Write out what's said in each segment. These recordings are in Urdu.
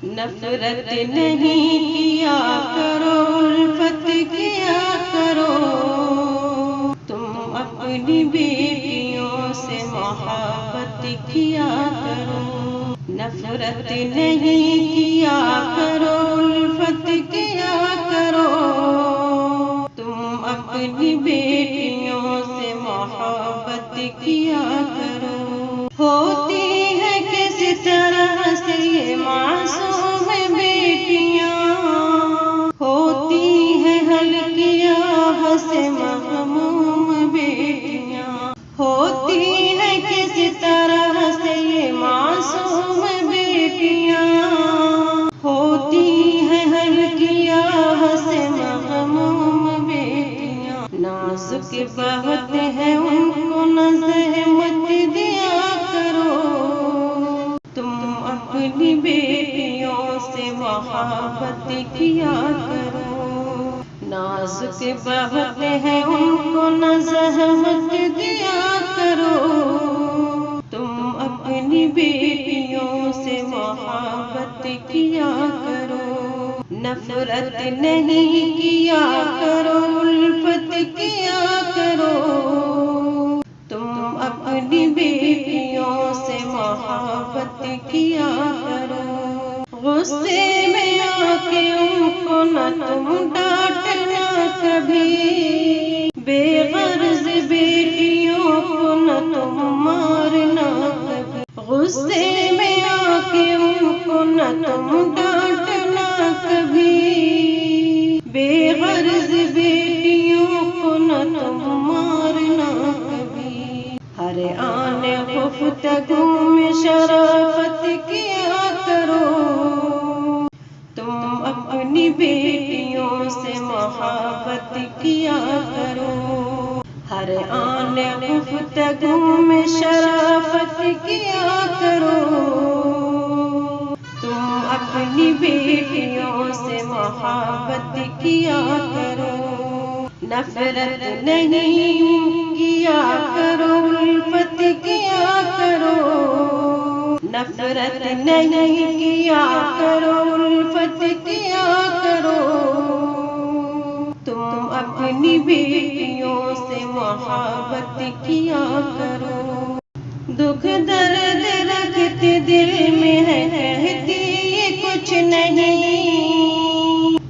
نفرت نہیں کیا کرو، الفت کیا کرو، تم اپنی بیٹیوں سے محبت کیا کرو۔ نفرت نہیں کیا کرو، الفت کیا کرو، تم اپنی بیٹیوں سے محبت کیا کرو۔ ہوتی ہے کس طرح سے یہ معصوم بیٹیاں، ہوتی ہے ہلکیاہ سے مغموم بیٹیاں، ہوتی ہے کس طرح سے یہ معصوم بیٹیاں، ہوتی ہے ہلکیاہ سے مغموم بیٹیاں۔ نازک بہت ہے ان کو نظر دیا کرو، تم اپنی بیٹیوں سے محبت کیا کرو۔ نازک بہت ہے ان کو نظر دیا کرو، تم اپنی بیٹیوں سے محبت کیا کرو۔ نفرت نہیں کیا کرو، الفت کیا کرو، تم اپنی بیٹیوں سے محبت کیا کرو۔ غصے میں آ کے ان کو نہ تم ڈانٹنا کبھی، بے غرض بیٹیوں کو نہ تم مارنا کبھی، غصے میں آ کے ان کو نہ تم ڈانٹنا کبھی، بے غرض بیٹیوں کو نہ تم مارنا کبھی۔ ہر آن گفتگو میں شرافت کیا کرو، تم اپنی بیٹیوں سے محبت کیا کرو۔ ہر آن گفتگو میں شرافت کیا کرو، تم اپنی بیٹیوں سے محبت کیا کرو۔ نفرت نہیں کیا کرو، الفت کیا کرو، نفرت نہیں کیا کرو، الفت کیا کرو، تم اپنی بیٹیوں سے محبت کیا کرو۔ دکھ درد رکھتے دل میں ہے، کہتی یہ کچھ نہیں،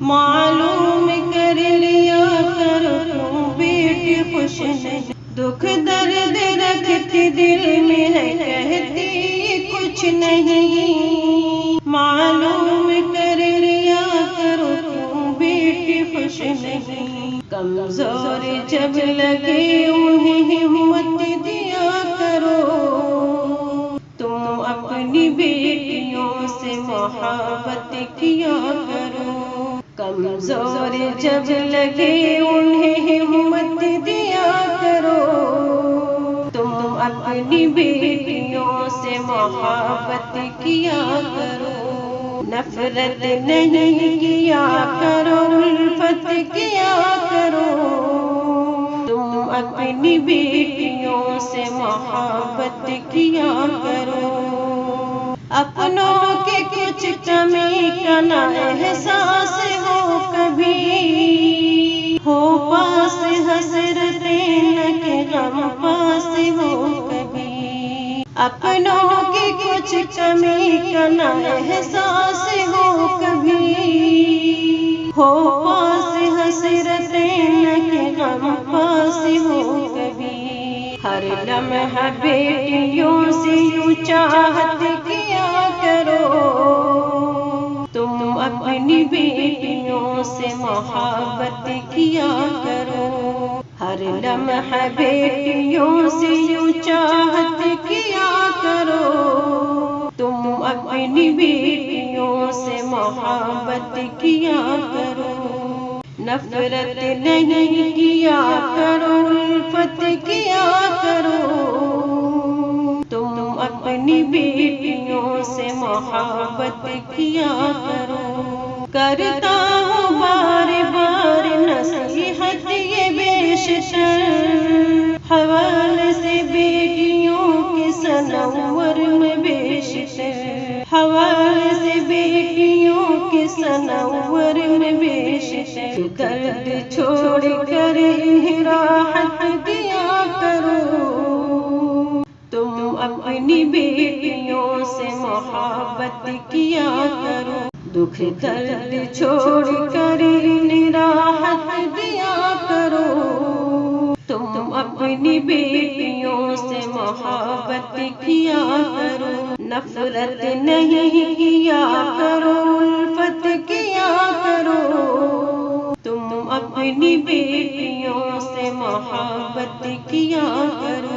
معلوم کر لیا کرو تم بیٹی خوش نہیں۔ دکھ درد رکھتے دل میں ہے، کہتی یہ کچھ نہیں، معلوم کر لیا کرو تم بیٹی خوش نہیں۔ کمزور جب لگے انہیں ہمت دیا کرو، تم اپنی بیٹیوں سے محبت کیا کرو۔ کمزور جب لگے انہیں ہمت دیا کرو، تم اپنی بیٹیوں سے محبت کیا کرو۔ نفرت نہیں کیا کرو، الفت کیا کرو، تم اپنی بیٹیوں سے محبت کیا کرو۔ اپنوں کے کچھ کمی کا نہ احساس ہو کبھی، ہو پاس حسرتیں نہ کہ غم پاس ہو کبھی، اپنوں کی کچھ کمی کا نہ احساس ہو کبھی، ہو پاس حسرتیں نہ کہ غم پاس ہو کبھی۔ ہر لمحہ بیٹیوں سے یوں چاہت کیا کرو، تم اپنی بیٹیوں سے محبت کیا کرو۔ ہر لمحہ بیٹیوں سے یوں چاہت کیا کرو، تم اپنی بیٹیوں سے محبت کیا کرو۔ نفرت نہیں کیا کرو، الفت کیا کرو، تم اپنی بیٹیوں سے محبت کیا کرو۔ کرتا ہوں بار بار نصیحت یہ بیشتر، حوالے سے بیٹیوں کے سنور میں بیشتر، حوالے سے بیٹیوں درد چھوڑ کر انہیں راحت دیا کرو، تم اپنی بیٹیوں سے محبت کیا کرو، دکھ درد چھوڑ کر انہیں راحت دیا کرو، تم اپنی بیٹیوں سے محبت کیا کرو، نفرت نہیں کیا کرو، الفت کیا کرو، تم اپنی بیٹیوں سے محبت کیا کرو۔